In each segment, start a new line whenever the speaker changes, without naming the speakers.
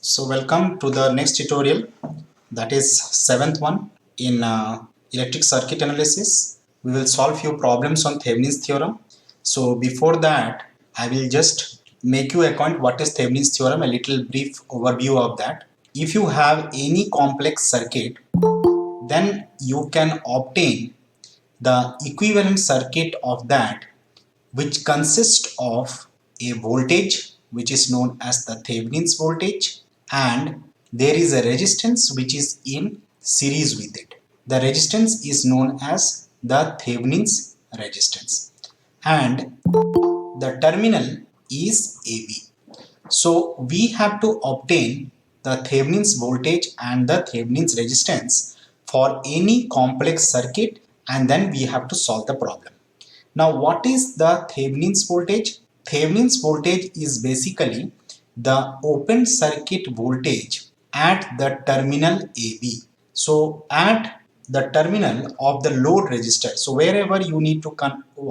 So welcome to the next tutorial, that is seventh one in electric circuit analysis. We will solve few problems on Thevenin's theorem. So before that, I will just make you acquaint what is Thevenin's theorem, a little brief overview of that. If you have any complex circuit, then you can obtain the equivalent circuit of that, which consists of a voltage which is known as the Thevenin's voltage, and there is a resistance which is in series with it. The resistance is known as the Thevenin's resistance, and the terminal is AB. So we have to obtain the Thevenin's voltage and the Thevenin's resistance for any complex circuit, and then we have to solve the problem. Now, what is the Thevenin's voltage? Thevenin's voltage is basically the open circuit voltage at the terminal AB. So, at the terminal of the load resistor. So, wherever you need to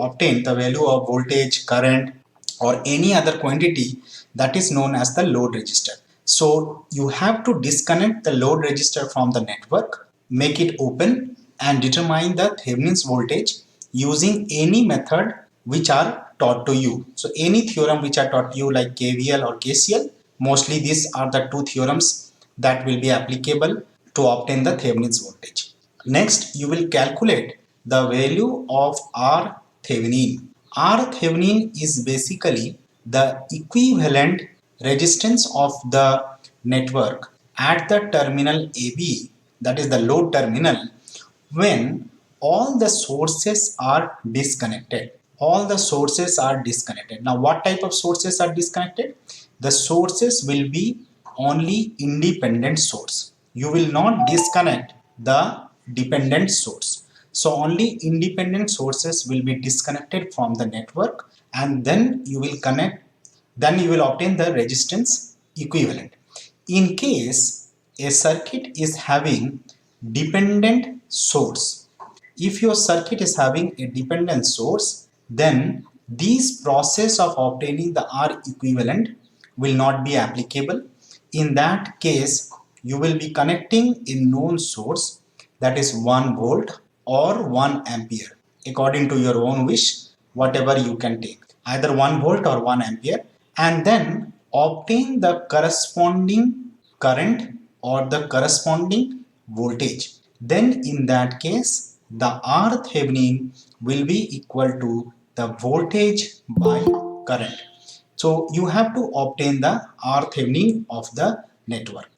obtain the value of voltage, current, or any other quantity, that is known as the load resistor. So, you have to disconnect the load resistor from the network, make it open, and determine the Thevenin's voltage using any method which are taught to you. So any theorem which are taught to you like KVL or KCL, mostly these are the two theorems that will be applicable to obtain the Thevenin's voltage. Next, you will calculate the value of R Thevenin. R Thevenin is basically the equivalent resistance of the network at the terminal AB, that is the load terminal, when all the sources are disconnected. All the sources are disconnected. Now, what type of sources are disconnected? The sources will be only independent source. You will not disconnect the dependent source. So only independent sources will be disconnected from the network, and then you will obtain the resistance equivalent. In case a circuit is having dependent source, if your circuit is having a dependent source, then this process of obtaining the R equivalent will not be applicable. In that case, you will be connecting a known source, that is 1 volt or 1 ampere, according to your own wish, whatever you can take, either 1 volt or 1 ampere, and then obtain the corresponding current or the corresponding voltage. Then in that case, the R Thevenin will be equal to the voltage by current. So you have to obtain the R Thevenin of the network.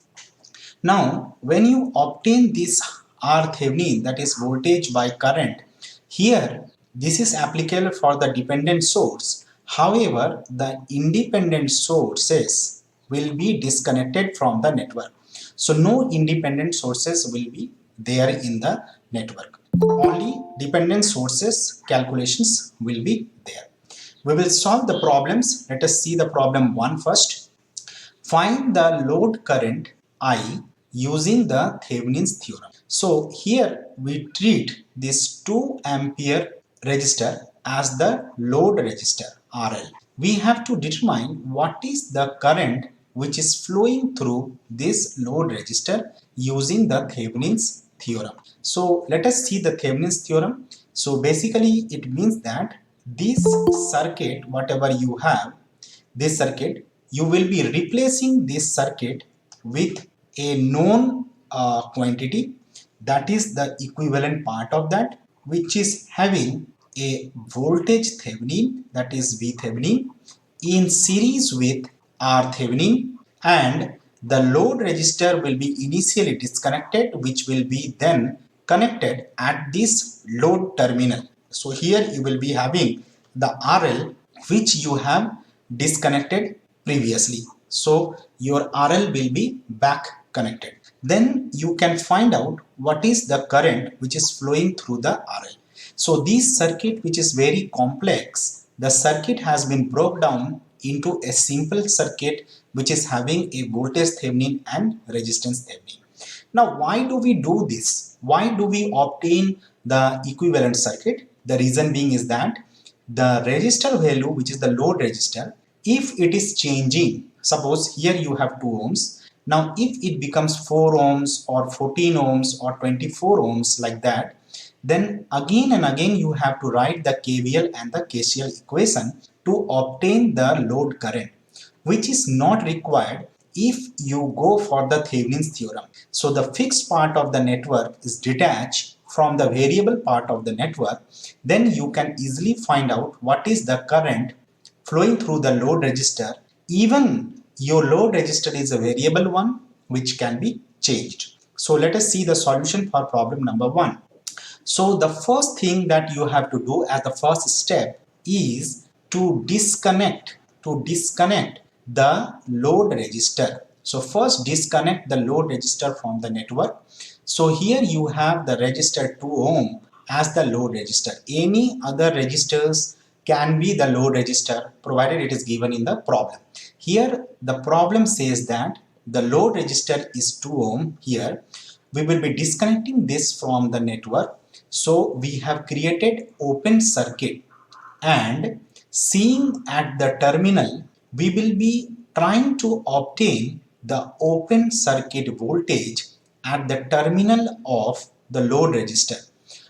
Now, when you obtain this R Thevenin, that is voltage by current, here this is applicable for the dependent source. However, the independent sources will be disconnected from the network. So no independent sources will be there in the network. Only dependent sources calculations will be there. We will solve the problems. Let us see the problem 1 first. Find the load current I using the Thevenin's theorem. So here we treat this 2 ampere resistor as the load resistor RL. We have to determine what is the current which is flowing through this load resistor using the Thevenin's theorem. So let us see the Thevenin's theorem. So basically it means that this circuit, whatever you have, this circuit, you will be replacing this circuit with a known quantity, that is the equivalent part of that, which is having a voltage Thevenin, that is V Thevenin, in series with R Thevenin, and the load resistor will be initially disconnected, which will be then connected at this load terminal. So here you will be having the RL which you have disconnected previously. So your RL will be back connected. Then you can find out what is the current which is flowing through the RL. So this circuit, which is very complex, the circuit has been broke down into a simple circuit which is having a voltage Thevenin and resistance Thevenin. Now, why do we do this? Why do we obtain the equivalent circuit? The reason being is that the resistor value, which is the load resistor, if it is changing, suppose here you have 2 ohms, Now if it becomes 4 ohms or 14 ohms or 24 ohms like that, then again and again you have to write the KVL and the KCL equation to obtain the load current, which is not required if you go for the Thevenin's theorem. So the fixed part of the network is detached from the variable part of the network. Then you can easily find out what is the current flowing through the load register. Even your load register is a variable one which can be changed. So let us see the solution for problem number 1. So the first thing that you have to do as the first step is to disconnect the load register. So first disconnect the load register from the network. So here you have the register 2 ohm as the load register. Any other registers can be the load register provided it is given in the problem. Here the problem says that the load register is 2 ohm. Here we will be disconnecting this from the network. So we have created open circuit, and seeing at the terminal we will be trying to obtain the open circuit voltage at the terminal of the load register,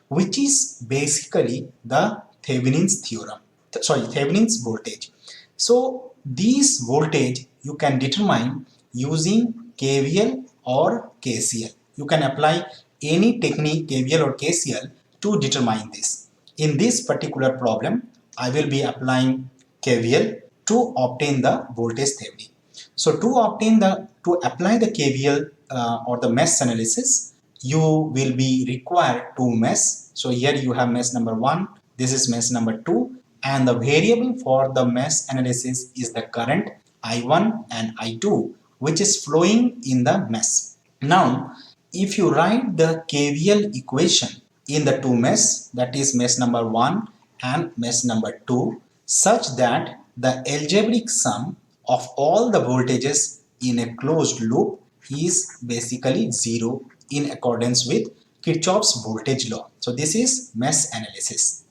which is basically the Thevenin's theorem, Thevenin's voltage. So these voltage you can determine using KVL or KCL. You can apply any technique KVL or KCL to determine this. In this particular problem, I will be applying KVL to obtain the voltage Thevenin. So to apply the KVL or the mesh analysis, you will be required two mesh. So here you have mesh number 1, this is mesh number 2, and the variable for the mesh analysis is the current I1 and I2 which is flowing in the mesh. Now if you write the KVL equation in the two mesh, that is mesh number 1 and mesh number 2, such that the algebraic sum of all the voltages in a closed loop is basically 0 in accordance with Kirchhoff's voltage law. So this is mesh analysis.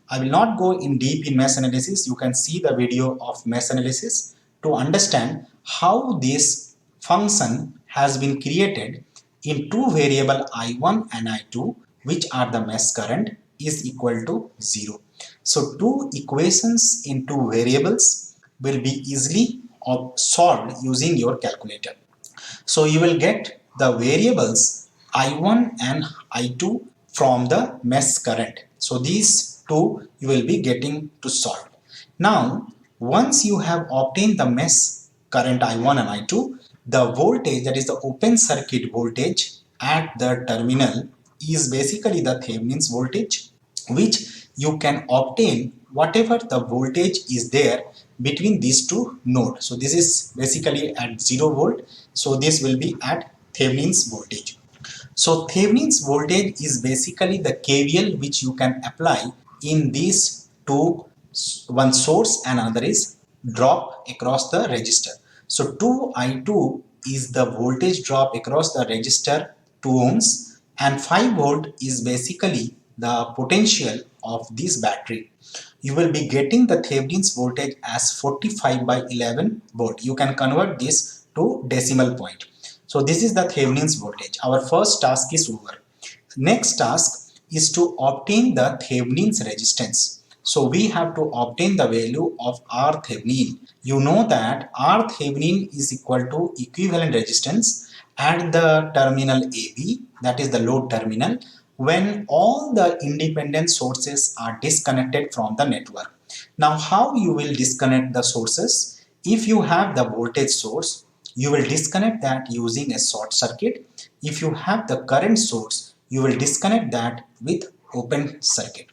I will not go in deep in mesh analysis. You can see the video of mesh analysis to understand how this function has been created in two variable I1 and I2, which are the mesh current, is equal to 0. So two equations in two variables will be easily solved using your calculator. So you will get the variables I1 and I2 from the mesh current. So these two you will be getting to solve. Now once you have obtained the mesh current I1 and I2, the voltage, that is the open circuit voltage at the terminal, is basically the Thevenin's voltage, which you can obtain whatever the voltage is there between these two nodes. So this is basically at 0 volt. So this will be at Thevenin's voltage. So Thevenin's voltage is basically the KVL which you can apply in these two, one source and another is drop across the register. So 2I2 is the voltage drop across the register 2 ohms, and 5 volt is basically the potential of this battery. You will be getting the Thevenin's voltage as 45 by 11 volt. You can convert this to decimal point. So this is the Thevenin's voltage. Our first task is over. Next task is to obtain the Thevenin's resistance. So we have to obtain the value of R Thevenin. You know that R Thevenin is equal to equivalent resistance at the terminal AB, that is the load terminal, when all the independent sources are disconnected from the network. Now how you will disconnect the sources? If you have the voltage source, you will disconnect that using a short circuit. If you have the current source, you will disconnect that with open circuit.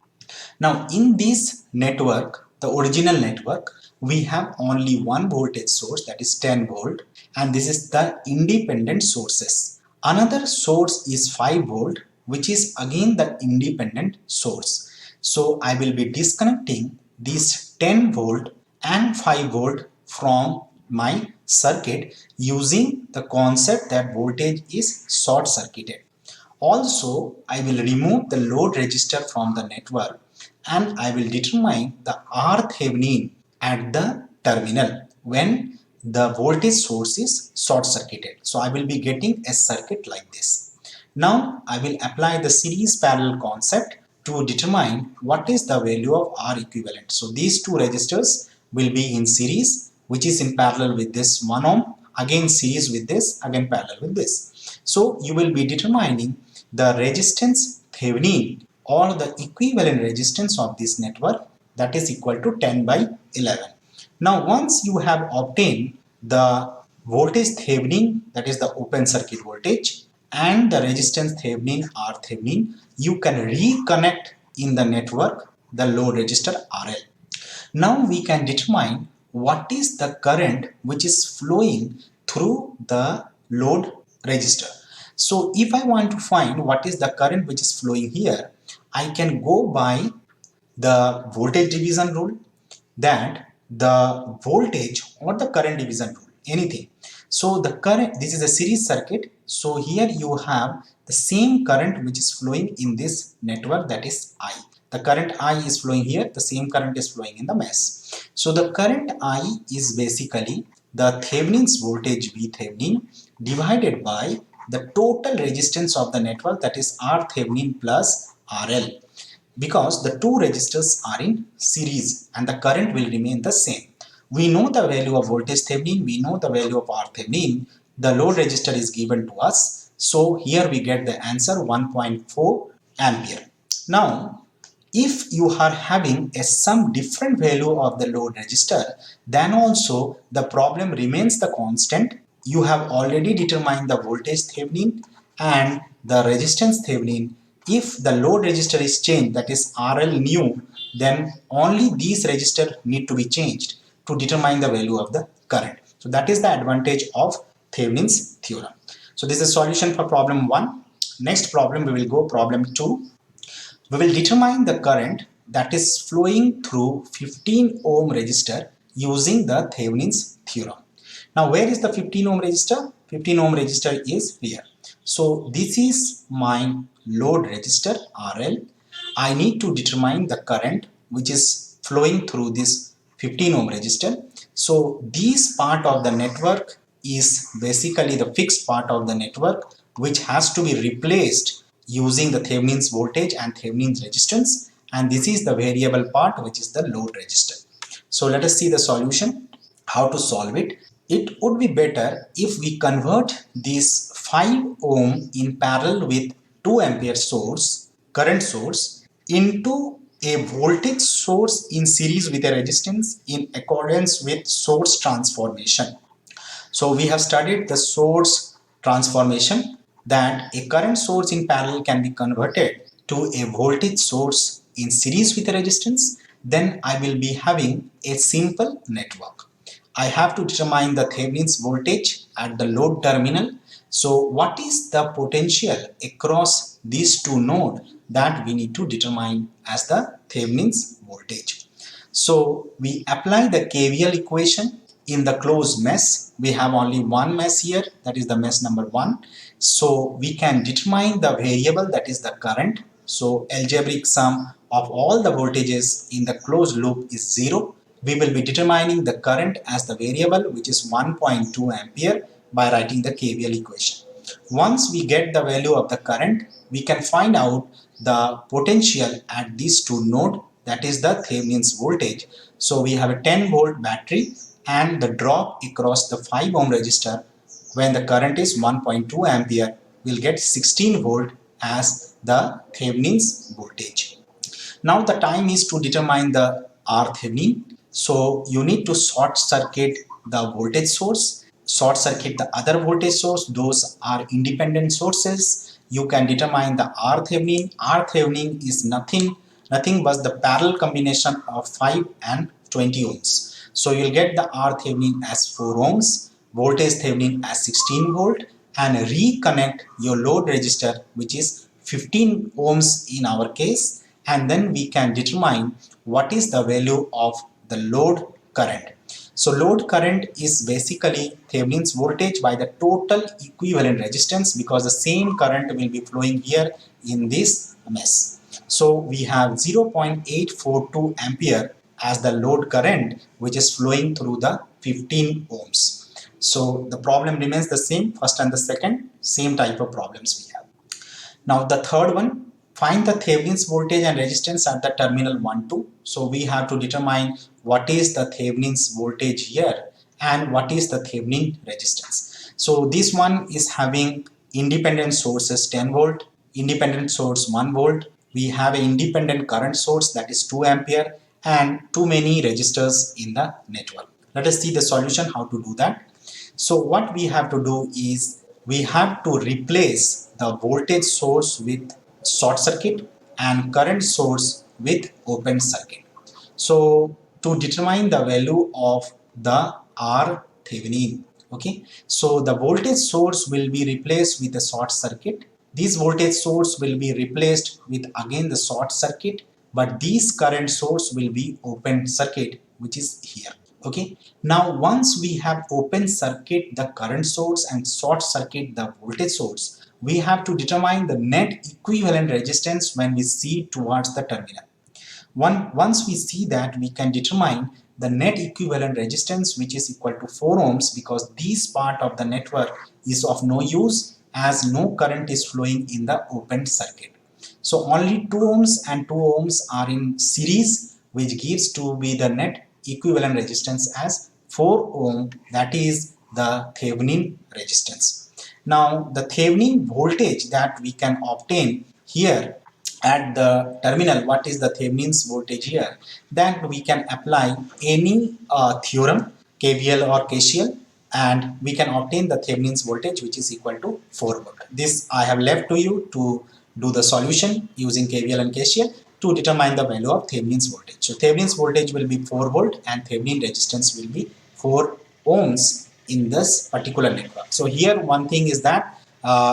Now in this network, the original network, we have only one voltage source, that is 10 volt, and this is the independent sources. Another source is 5 volt, which is again the independent source. So I will be disconnecting this 10 volt and 5 volt from my circuit using the concept that voltage is short circuited. Also, I will remove the load register from the network and I will determine the R Thevenin at the terminal when the voltage source is short circuited. So I will be getting a circuit like this. Now I will apply the series parallel concept to determine what is the value of R equivalent. So these two resistors will be in series, which is in parallel with this 1 ohm, again series with this, again parallel with this. So you will be determining the resistance Thevenin or the equivalent resistance of this network, that is equal to 10 by 11. Now once you have obtained the voltage Thevenin, that is the open circuit voltage, and the resistance Thevenin or Thevenin, you can reconnect in the network the load resistor RL. Now we can determine what is the current which is flowing through the load resistor. So if I want to find what is the current which is flowing here, I can go by the voltage division rule, that the voltage or the current division rule, anything. So the current, this is a series circuit, so here you have the same current which is flowing in this network, that is I. The current I is flowing here, the same current is flowing in the mesh. So the current I is basically the Thevenin's voltage V Thevenin divided by the total resistance of the network, that is R Thevenin plus RL, because the two resistors are in series and the current will remain the same. We know the value of voltage Thevenin, we know the value of R Thevenin, the load resistor is given to us. So here we get the answer 1.4 ampere. Now, if you are having some different value of the load resistor, then also the problem remains the constant. You have already determined the voltage Thevenin and the resistance Thevenin. If the load resistor is changed, that is RL new, then only these resistors need to be changed to determine the value of the current. So that is the advantage of Thevenin's theorem. So this is solution for problem 1. Next problem we will go problem 2. We will determine the current that is flowing through 15 ohm resistor using the Thevenin's theorem. Now where is the 15 ohm resistor? 15 ohm resistor is here. So this is my load resistor RL. I need to determine the current which is flowing through this 15 ohm resistor. So this part of the network is basically the fixed part of the network which has to be replaced using the Thevenin's voltage and Thevenin's resistance, and this is the variable part which is the load resistor. So let us see the solution, how to solve it. It would be better if we convert this 5 ohm in parallel with 2 ampere source, current source, into a voltage source in series with a resistance in accordance with source transformation. So we have studied the source transformation, that a current source in parallel can be converted to a voltage source in series with a resistance. Then I will be having a simple network. I have to determine the Thevenin's voltage at the load terminal. So what is the potential across these two nodes, that we need to determine as the Thevenin's voltage. So we apply the KVL equation in the closed mesh. We have only one mesh here, that is the mesh number 1. So we can determine the variable, that is the current. So algebraic sum of all the voltages in the closed loop is 0. We will be determining the current as the variable, which is 1.2 ampere, by writing the KVL equation. Once we get the value of the current, we can find out the potential at these two nodes, that is the Thevenin's voltage. So we have a 10 volt battery, and the drop across the 5 ohm resistor when the current is 1.2 ampere will get 16 volt as the Thevenin's voltage. Now the time is to determine the R Thevenin. So you need to short circuit the voltage source, short circuit the other voltage source. Those are independent sources. You can determine the R Thevenin. R Thevenin is nothing but the parallel combination of 5 and 20 ohms. So you'll get the R Thevenin as 4 ohms, voltage Thevenin as 16 volt, and reconnect your load resistor, which is 15 ohms in our case, and then we can determine what is the value of the load current. So load current is basically Thevenin's voltage by the total equivalent resistance, because the same current will be flowing here in this mesh. So we have 0.842 ampere as the load current which is flowing through the 15 ohms. So the problem remains the same, first and the second, same type of problems we have. Now the third one, find the Thevenin's voltage and resistance at the terminal 1, 2. So we have to determine what is the Thevenin's voltage here and what is the Thevenin resistance. So this one is having independent sources 10 volt, independent source 1 volt. We have an independent current source that is 2 ampere and too many resistors in the network. Let us see the solution, how to do that. So what we have to do is we have to replace the voltage source with short circuit and current source with open circuit. So to determine the value of the R Thevenin, okay, so the voltage source will be replaced with a short circuit. This voltage source will be replaced with again the short circuit, but this current source will be open circuit, which is here. Okay, now once we have open circuit the current source and short circuit the voltage source, we have to determine the net equivalent resistance when we see towards the terminal. Once we see that, we can determine the net equivalent resistance, which is equal to 4 ohms, because this part of the network is of no use as no current is flowing in the open circuit. So only 2 ohms and 2 ohms are in series, which gives to be the net equivalent resistance as 4 ohm, that is the Thevenin resistance. Now the Thevenin voltage that we can obtain here at the terminal, what is the Thevenin's voltage here, then we can apply any theorem, KVL or KCL, and we can obtain the Thevenin's voltage, which is equal to 4 volt. This I have left to you to do the solution using KVL and KCL to determine the value of Thevenin's voltage. So Thevenin's voltage will be 4 volt and Thevenin resistance will be 4 ohms in this particular network. So here one thing is that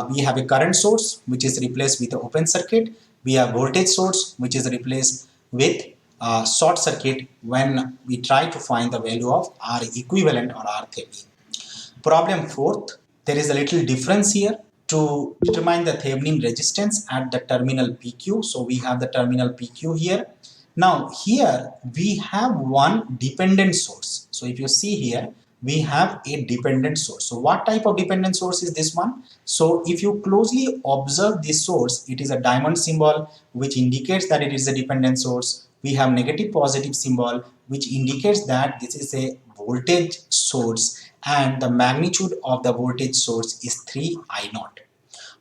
we have a current source which is replaced with an open circuit. We have voltage source which is replaced with short circuit when we try to find the value of R equivalent or R Thevenin. Problem fourth, there is a little difference here to determine the Thevenin resistance at the terminal PQ. So we have the terminal PQ here. Now here we have one dependent source. So if you see here, we have a dependent source. So what type of dependent source is this one? So if you closely observe this source, it is a diamond symbol which indicates that it is a dependent source. We have negative positive symbol which indicates that this is a voltage source and the magnitude of the voltage source is 3 I naught,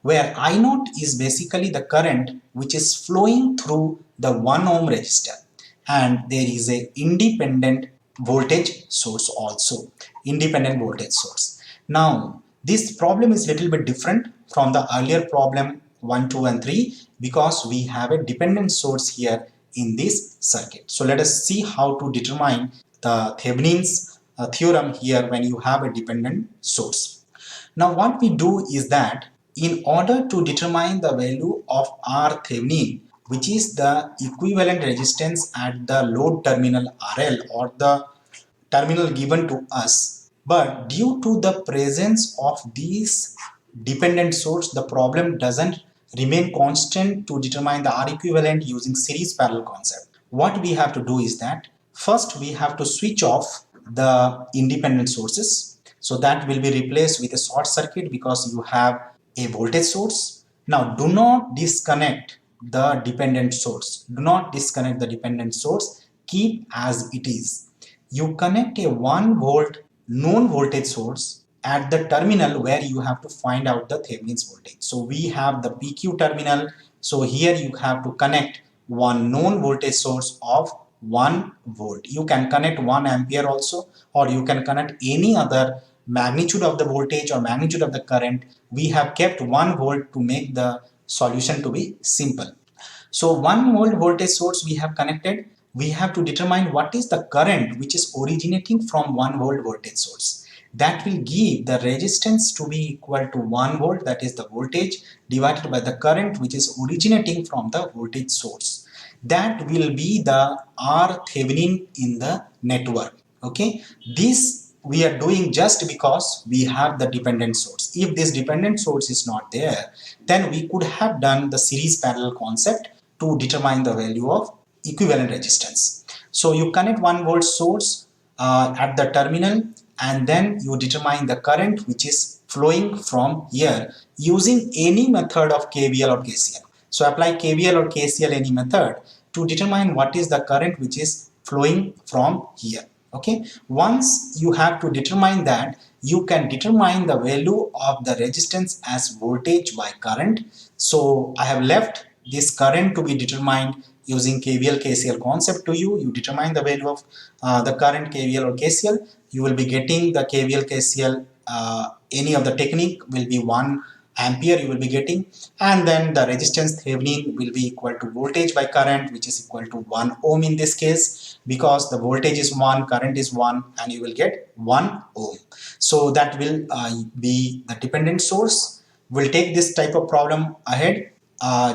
where I naught is basically the current which is flowing through the 1 ohm resistor, and there is a independent voltage source also, independent voltage source. Now this problem is little bit different from the earlier problem 1, 2 and 3 because we have a dependent source here in this circuit. So let us see how to determine the Thevenin's theorem here when you have a dependent source. Now what we do is that in order to determine the value of R Thevenin, which is the equivalent resistance at the load terminal RL or the terminal given to us, but due to the presence of these dependent source, the problem doesn't remain constant to determine the R equivalent using series parallel concept. What we have to do is that first we have to switch off the independent sources. So that will be replaced with a short circuit because you have a voltage source. Now do not disconnect the dependent source. Do not disconnect the dependent source. Keep as it is. You connect a 1 volt known voltage source at the terminal where you have to find out the Thevenin's voltage. So we have the PQ terminal. So here you have to connect one known voltage source of 1 volt. You can connect 1 ampere also, or you can connect any other magnitude of the voltage or magnitude of the current. We have kept 1 volt to make the solution to be simple. So 1 volt voltage source we have connected. We have to determine what is the current which is originating from 1 volt voltage source. That will give the resistance to be equal to 1 volt, that is the voltage, divided by the current which is originating from the voltage source. That will be the R Thevenin in the network. Okay, this we are doing just because we have the dependent source. If this dependent source is not there, then we could have done the series parallel concept to determine the value of equivalent resistance. So you connect 1 volt source at the terminal and then you determine the current which is flowing from here using any method of KVL or KCL. So apply KVL or KCL any method to determine what is the current which is flowing from here. Okay, once you have to determine that, you can determine the value of the resistance as voltage by current. So I have left this current to be determined using KVL KCL concept to you. You determine the value of the current KVL or KCL. You will be getting the KVL KCL, any of the technique will be 1 ampere you will be getting, and then the resistance Thevenin will be equal to voltage by current, which is equal to 1 ohm in this case, because the voltage is 1, current is 1, and you will get 1 ohm. So that will be the dependent source. We'll take this type of problem ahead.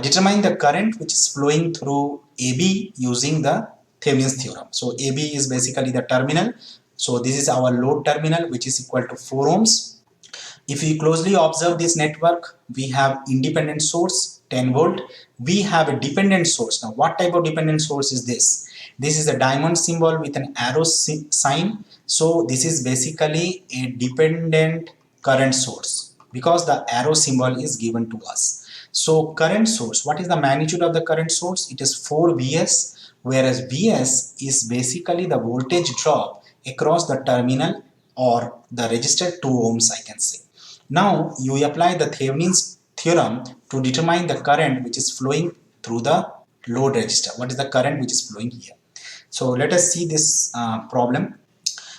Determine the current which is flowing through AB using the Thevenin's theorem. So AB is basically the terminal. So this is our load terminal, which is equal to 4 ohms. If we closely observe this network, we have independent source 10 volt. We have a dependent source. Now what type of dependent source is this? This is a diamond symbol with an arrow sign. So this is basically a dependent current source because the arrow symbol is given to us. So current source, what is the magnitude of the current source? It is 4 Vs, whereas Vs is basically the voltage drop across the terminal or the resistor 2 ohms, I can say. Now you apply the Thevenin's theorem to determine the current which is flowing through the load resistor. What is the current which is flowing here? So let us see this problem.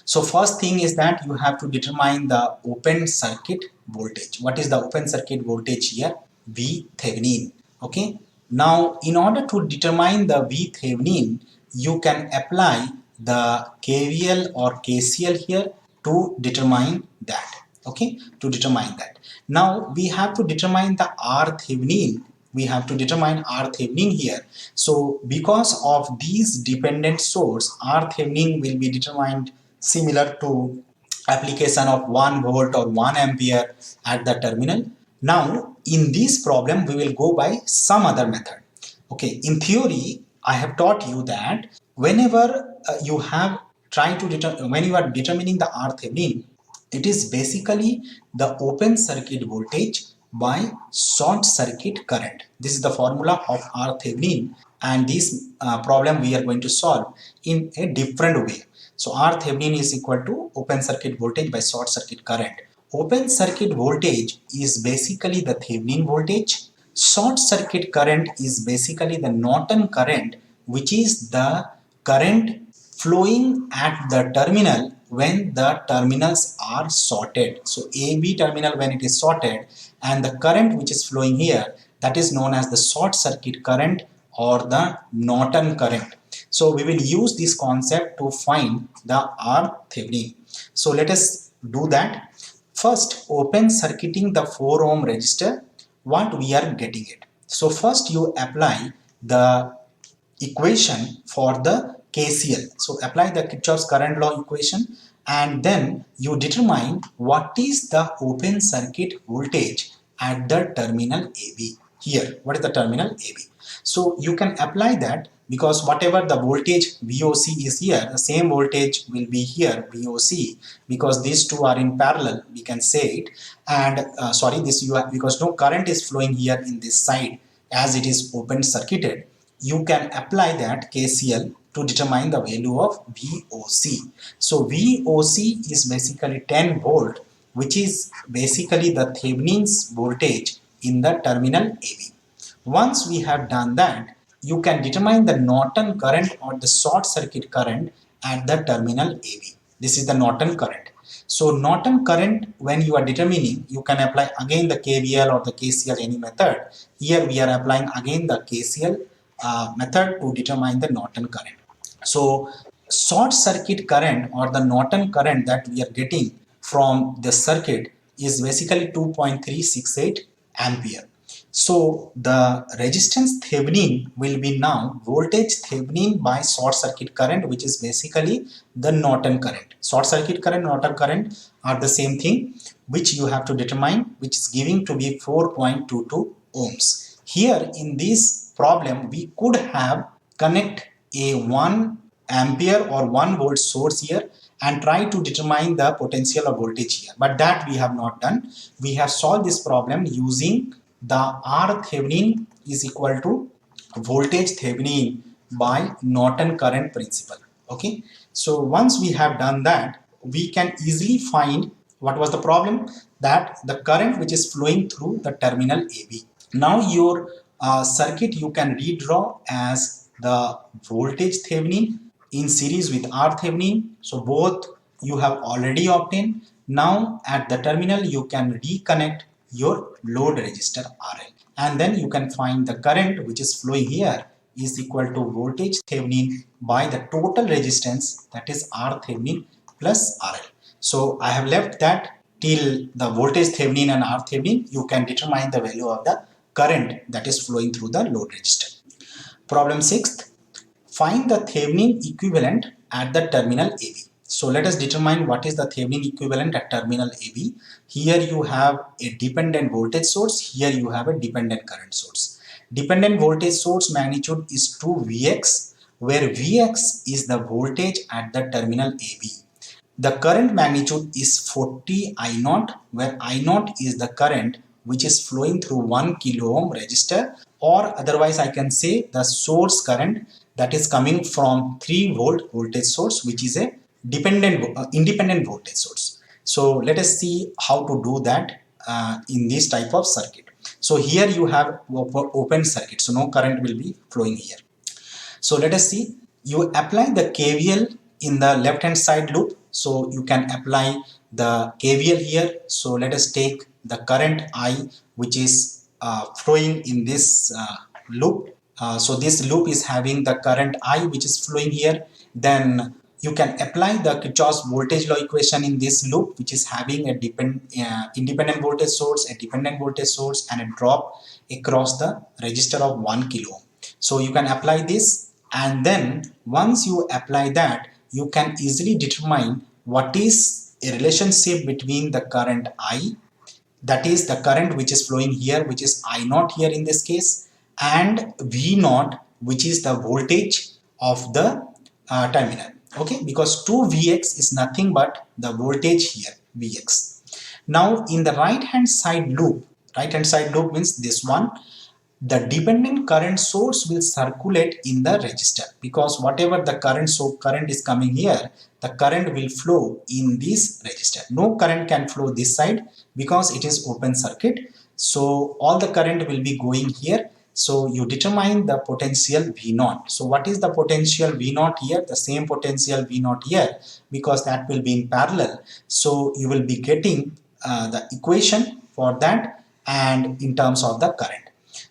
So first thing is that you have to determine the open circuit voltage. What is the open circuit voltage here? V Thevenin. Okay. Now in order to determine the V Thevenin, you can apply the KVL or KCL here to determine that. Okay, to determine that. Now we have to determine the R Thevenin. We have to determine R Thevenin here. So because of these dependent source, R Thevenin will be determined similar to application of 1 volt or 1 ampere at the terminal. Now in this problem we will go by some other method. Okay, in theory I have taught you that whenever you have tried to determine, when you are determining the R Thevenin, it is basically the open circuit voltage by short circuit current. This is the formula of R Thevenin, and this problem we are going to solve in a different way. So R Thevenin is equal to open circuit voltage by short circuit current. Open circuit voltage is basically the Thevenin voltage. Short circuit current is basically the Norton current, which is the current flowing at the terminal when the terminals are shorted. So AB terminal when it is shorted, and the current which is flowing here, that is known as the short circuit current or the Norton current. So we will use this concept to find the R Thevenin. So let us do that. First, open circuiting the 4 ohm resistor, what we are getting it. So first you apply the equation for the KCL. So apply the Kirchhoff's current law equation, and then you determine what is the open circuit voltage at the terminal AB. Here, what is the terminal AB? So you can apply that, because whatever the voltage VOC is here, the same voltage will be here VOC, because these two are in parallel, we can say it. And because no current is flowing here in this side as it is open circuited, you can apply that KCL to determine the value of VOC. So VOC is basically 10 volt, which is basically the Thevenin's voltage in the terminal AB. Once we have done that, you can determine the Norton current or the short circuit current at the terminal AB. This is the Norton current. So Norton current, when you are determining, you can apply again the KVL or the KCL, any method. Here we are applying again the KCL method to determine the Norton current. So short circuit current or the Norton current that we are getting from the circuit is basically 2.368 ampere. So the resistance Thevenin will be now voltage Thevenin by short circuit current, which is basically the Norton current. Short circuit current, Norton current are the same thing, which you have to determine, which is giving to be 4.22 ohms. Here in this problem, we could have connect a 1 ampere or 1 volt source here, and try to determine the potential or voltage here. But that we have not done. We have solved this problem using the R Thevenin is equal to voltage Thevenin by Norton current principle. Okay. So once we have done that, we can easily find what was the problem, that the current which is flowing through the terminal AB. Now your circuit you can redraw as the voltage Thevenin in series with R Thevenin. So both you have already obtained. Now at the terminal you can reconnect your load resistor RL, and then you can find the current which is flowing here is equal to voltage Thevenin by the total resistance, that is R Thevenin plus RL. So I have left that till the voltage Thevenin and R Thevenin, you can determine the value of the current that is flowing through the load resistor. Problem 6th, find the Thevenin equivalent at the terminal AB. So let us determine what is the Thevenin equivalent at terminal AB. Here you have a dependent voltage source, here you have a dependent current source. Dependent voltage source magnitude is 2 Vx, where Vx is the voltage at the terminal AB. The current magnitude is 40 I0, where I0 is the current which is flowing through 1 kilo ohm resistor, or otherwise I can say the source current that is coming from 3 volt voltage source, which is a independent voltage source. So let us see how to do that in this type of circuit. So here you have open circuit, so no current will be flowing here. So let us see, you apply the KVL in the left hand side loop. So you can apply the KVL here. So let us take the current I which is flowing in this loop. So this loop is having the current I which is flowing here. Then you can apply the Kirchhoff's voltage law equation in this loop, which is having a independent voltage source, a dependent voltage source, and a drop across the resistor of 1 kilo ohm. So you can apply this, and then once you apply that, you can easily determine what is a relationship between the current I, that is the current which is flowing here, which is I0 here in this case, and V0, which is the voltage of the terminal. Okay, because 2 Vx is nothing but the voltage here, Vx. Now in the right hand side loop means this one, the dependent current source will circulate in the resistor, because whatever the current is coming here, the current will flow in this resistor. No current can flow this side because it is open circuit. So all the current will be going here. So you determine the potential V0. So what is the potential V0 here? The same potential V0 here, because that will be in parallel. So you will be getting the equation for that and in terms of the current.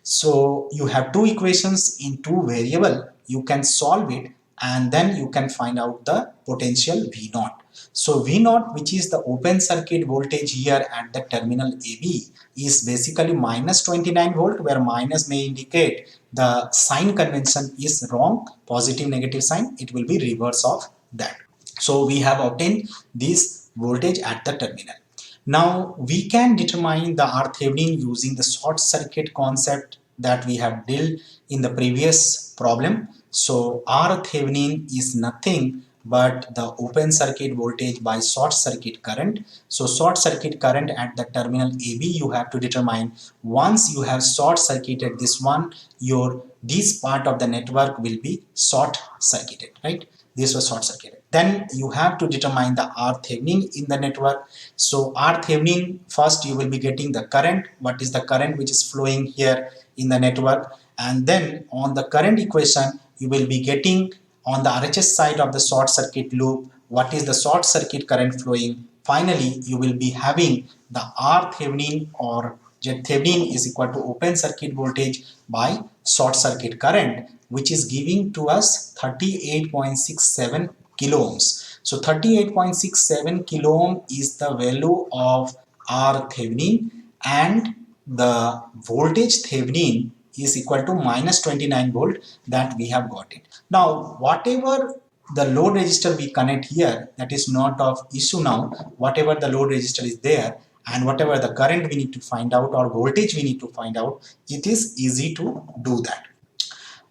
So you have two equations in two variable, you can solve it and then you can find out the potential V0. So V0, which is the open circuit voltage here at the terminal AB, is basically minus 29 volt, where minus may indicate the sign convention is wrong, positive negative sign, it will be reverse of that. So we have obtained this voltage at the terminal. Now we can determine the R Thevenin using the short circuit concept that we have dealt in the previous problem. So R Thevenin is nothing but the open circuit voltage by short circuit current. So short circuit current at the terminal AB you have to determine. Once you have short circuited this one, this part of the network will be short circuited, right? This was short circuited. Then you have to determine the R Thevenin in the network. So R Thevenin, first you will be getting the current, what is the current which is flowing here in the network, and then on the current equation you will be getting on the RHS side of the short circuit loop what is the short circuit current flowing. Finally you will be having the R Thevenin or Z Thevenin is equal to open circuit voltage by short circuit current, which is giving to us 38.67 kilo ohms. So 38.67 kilo ohm is the value of R Thevenin, and the voltage Thevenin is equal to minus 29 volt that we have got it. Now whatever the load resistor we connect here, that is not of issue now. Whatever the load resistor is there and whatever the current we need to find out or voltage we need to find out, it is easy to do that.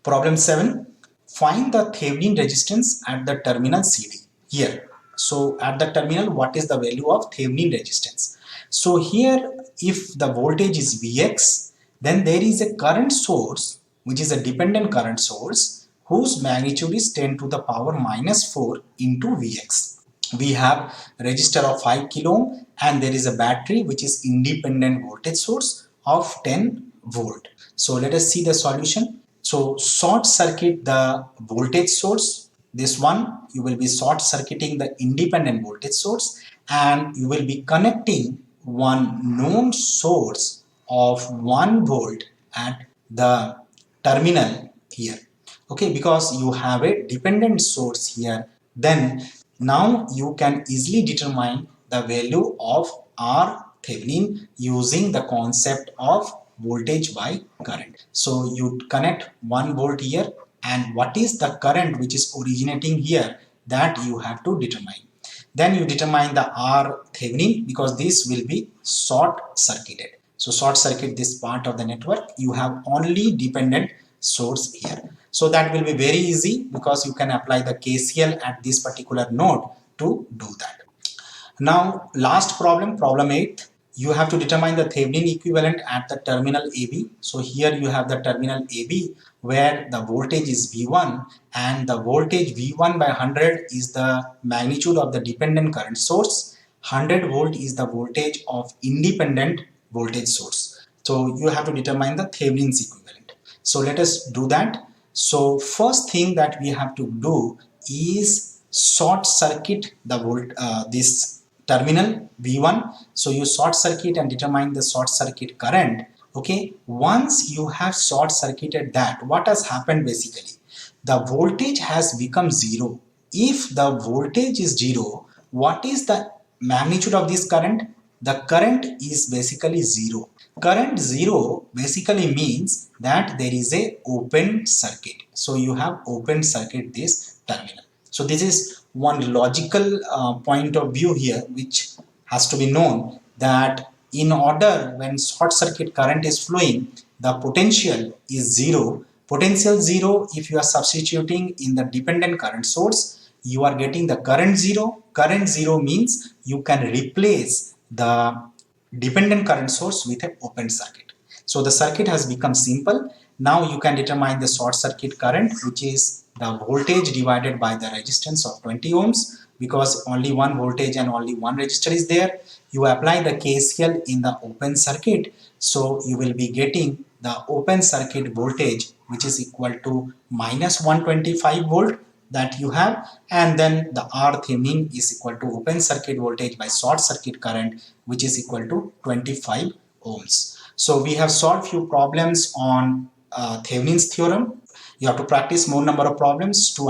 Problem 7. Find the Thevenin resistance at the terminal CD. Here So at the terminal, what is the value of Thevenin resistance? So here, if the voltage is Vx, then there is a current source, which is a dependent current source, whose magnitude is 10 to the power minus 4 into Vx. We have a resistor of 5 kilo ohm, and there is a battery which is independent voltage source of 10 volt. So let us see the solution. So short circuit the voltage source. This one, you will be short circuiting the independent voltage source, and you will be connecting one known source of 1 volt at the terminal here. Okay, because you have a dependent source here, then now you can easily determine the value of R Thevenin using the concept of voltage by current. So you connect 1 volt here, and what is the current which is originating here, that you have to determine. Then you determine the R Thevenin, because this will be short circuited. So short circuit this part of the network, you have only dependent source here. So that will be very easy, because you can apply the KCL at this particular node to do that. Now last problem, problem 8. You have to determine the Thevenin equivalent at the terminal AB. So here you have the terminal AB where the voltage is V1, and the voltage V1 by 100 is the magnitude of the dependent current source. 100 volt is the voltage of independent voltage source. So you have to determine the Thevenin's equivalent. So let us do that. So first thing that we have to do is short circuit the this terminal V1. So you short circuit and determine the short circuit current. Okay, once you have short circuited that, what has happened basically? The voltage has become zero. If the voltage is zero, what is the magnitude of this current? The current is basically zero. Current zero basically means that there is a open circuit. So you have open circuit this terminal. So this is one logical point of view here, which has to be known, that in order, when short circuit current is flowing, the potential is zero. Potential zero, if you are substituting in the dependent current source, you are getting the current zero. Current zero means you can replace the dependent current source with an open circuit. So the circuit has become simple. Now you can determine the short circuit current, which is the voltage divided by the resistance of 20 ohms, because only one voltage and only one resistor is there. You apply the KCL in the open circuit, so you will be getting the open circuit voltage, which is equal to minus 125 volt that you have, and then the R Thevenin is equal to open circuit voltage by short circuit current, which is equal to 25 ohms. So we have solved few problems on Thevenin's theorem. You have to practice more number of problems to